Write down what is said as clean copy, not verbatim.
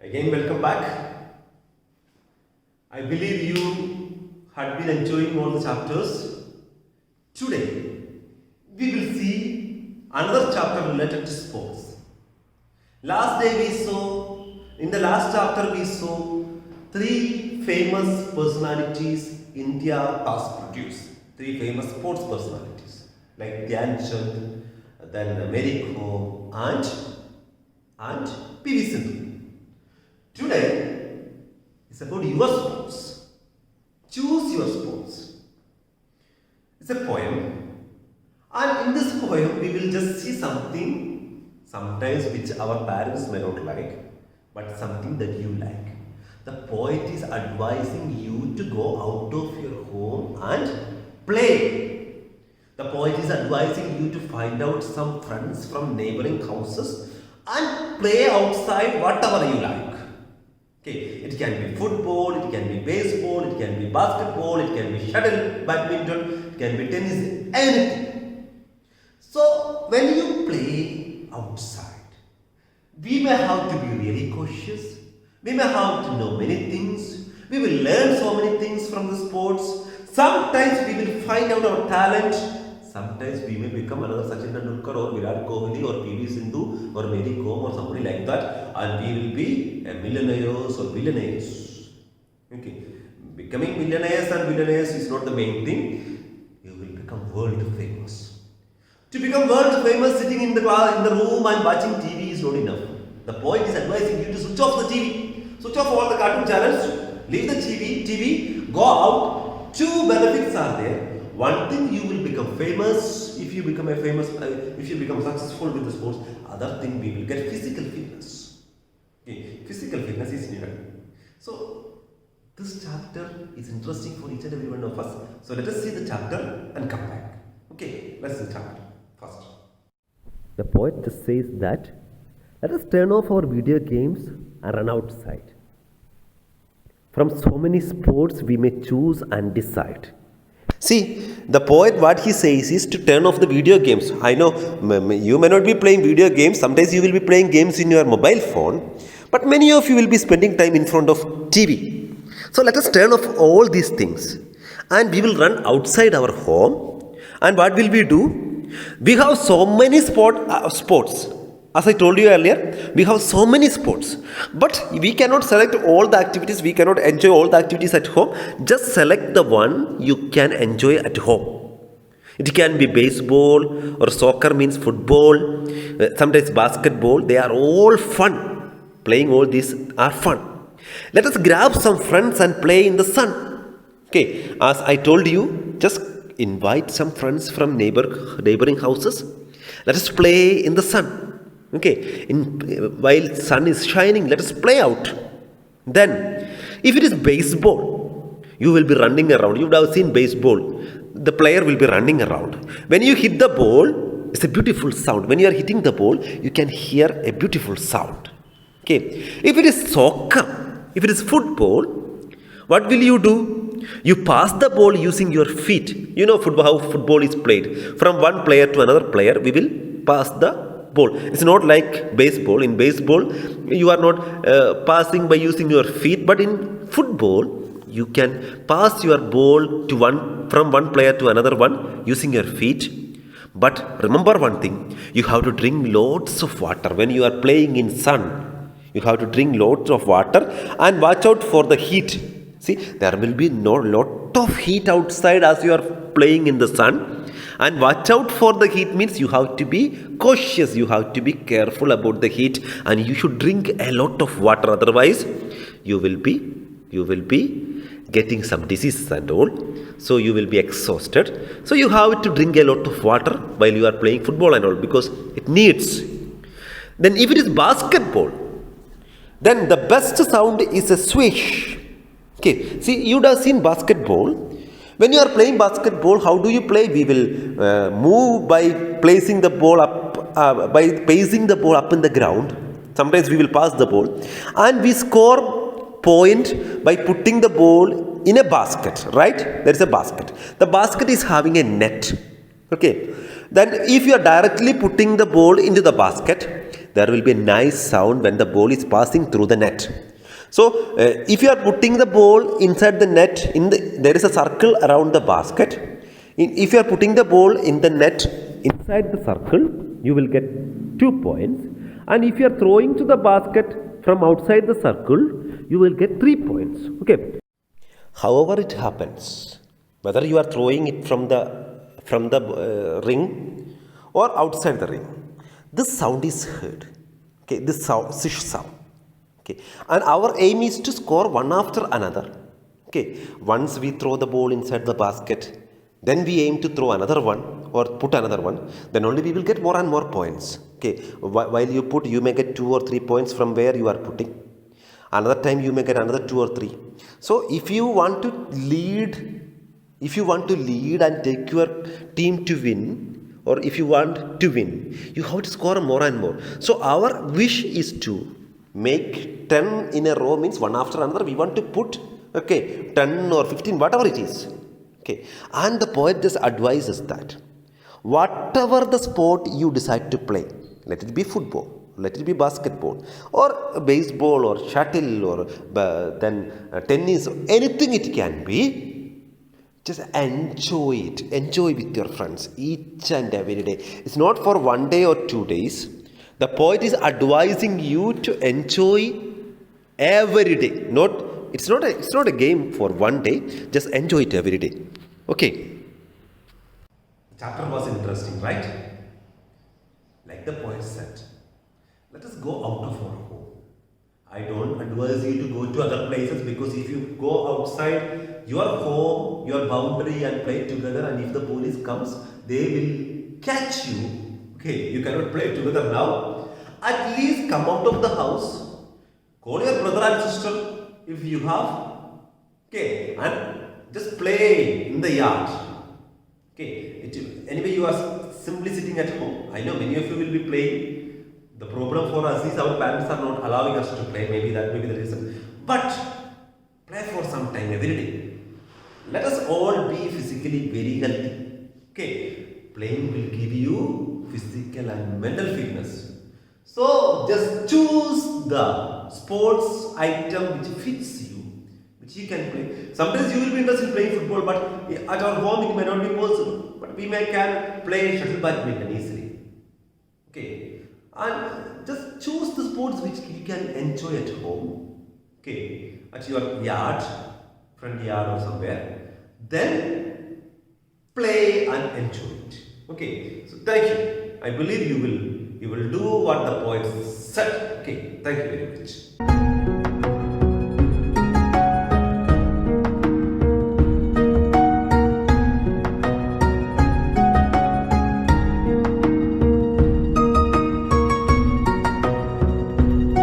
Again, welcome back. I believe you had been enjoying all the chapters. Today, we will see another chapter related to sports. In the last chapter, we saw three famous personalities India has produced. Three famous sports personalities like Dhyan Chand, then Mary Kom, and PV Sindhu. Today is about your sports. Choose your sports. It's a poem, and in this poem, we will just see something sometimes which our parents may not like, but something that you like. The poet is advising you to go out of your home and play. The poet is advising you to find out some friends from neighboring houses and play outside whatever you like. Okay, it can be football, it can be baseball, it can be basketball, it can be shuttle, badminton, it can be tennis, anything. So when you play outside, we may have to be really cautious. We may have to know many things. We will learn so many things from the sports. Sometimes we will find out our talent. Sometimes we may become another Sachin Tendulkar or Virat Kohli or PV Sindhu or Mary Kom or somebody like that, and we will be a millionaires or billionaires. Okay, becoming millionaires and billionaires is not the main thing. You will become world famous. To become world famous, sitting in the room and watching TV is not enough. The poet is advising you to switch off the TV, switch off all the cartoon channels, leave the TV, go out. Two benefits are there. One thing, you will become famous if you become if you become successful with the sports. Other thing, we will get physical fitness. Okay, physical fitness is needed. So this chapter is interesting for each and every one of us. So let us see the chapter and come back. Okay, let's see the chapter first. The poet just says that let us turn off our video games and run outside. From so many sports we may choose and decide. See, the poet, what he says is to turn off the video games. I know you may not be playing video games. Sometimes you will be playing games in your mobile phone. But many of you will be spending time in front of TV. So let us turn off all these things. And we will run outside our home. And what will we do? We have so many sports. As I told you earlier, we have so many sports, but we cannot select all the activities, we cannot enjoy all the activities at home. Just select the one you can enjoy at home. It can be baseball or soccer means football, sometimes basketball. They are all fun. Playing all these are fun. Let us grab some friends and play in the sun. Okay, as I told you, just invite some friends from neighboring houses. Let us play in the sun. Okay, while sun is shining, let us play out. Then, if it is baseball, you will be running around. You would have seen baseball. The player will be running around. When you hit the ball, it's a beautiful sound. When you are hitting the ball, you can hear a beautiful sound. Okay, if it is soccer, if it is football, what will you do? You pass the ball using your feet. You know how football is played. From one player to another player, we will pass the ball. It's not like baseball. In baseball, you are not passing by using your feet, but in football, you can pass your ball from one player to another one using your feet. But remember one thing, you have to drink lots of water. When you are playing in sun, you have to drink lots of water and watch out for the heat. See, there will be lot of heat outside as you are playing in the sun. And watch out for the heat means you have to be cautious, you have to be careful about the heat, and you should drink a lot of water, otherwise you will be getting some diseases and all, so you will be exhausted. So you have to drink a lot of water while you are playing football and all, because it needs. Then if it is basketball, then the best sound is a swish. Okay, see, you would have seen basketball. When you are playing basketball, how do you play? We will move by placing the ball up, by pacing the ball up in the ground. Sometimes we will pass the ball. And we score point by putting the ball in a basket, right? There is a basket. The basket is having a net. Okay. Then if you are directly putting the ball into the basket, there will be a nice sound when the ball is passing through the net. So if you are putting the ball inside the net, there is a circle around the basket. If you are putting the ball in the net inside the circle, you will get 2 points. And if you are throwing to the basket from outside the circle, you will get 3 points. Okay. However it happens, whether you are throwing it from the ring or outside the ring, this sound is heard. Okay, this sound, swish sound. Okay, and our aim is to score one after another. Okay, once we throw the ball inside the basket, then we aim to throw another one or put another one. Then only we will get more and more points. Okay, while you put, you may get 2 or 3 points from where you are putting. Another time you may get another 2 or 3. So if you want to lead and take your team to win, or if you want to win, you have to score more and more. So our wish is to make 10 in a row, means one after another. We want to put 10 or 15, whatever it is. Okay, and the poet just advises that whatever the sport you decide to play, let it be football, let it be basketball, or baseball, or shuttle, or tennis, anything it can be, just enjoy it. Enjoy with your friends each and every day. It's not for 1 day or 2 days. The poet is advising you to enjoy every day. It's not a game for 1 day. Just enjoy it every day. Okay. The chapter was interesting, right? Like the poet said, let us go out of our home. I don't advise you to go to other places, because if you go outside your home, your boundary, and play together, and if the police comes, they will catch you. Okay, you cannot play together now. At least come out of the house. Call your brother and sister if you have. Okay, and just play in the yard. Okay, anyway, you are simply sitting at home. I know many of you will be playing. The problem for us is our parents are not allowing us to play. Maybe that may be the reason. But play for some time every day. Let us all be physically very healthy. Okay, playing will give you physical and mental fitness. So just choose the sports item which fits you, which you can play. Sometimes you will be interested in playing football, but at our home it may not be possible. But we can play shuttle badminton easily. Okay, and just choose the sports which you can enjoy at home. Okay, at your yard, front yard or somewhere. Then play and enjoy it. Okay, so thank you. I believe you will do what the poet said. Okay, thank you very much.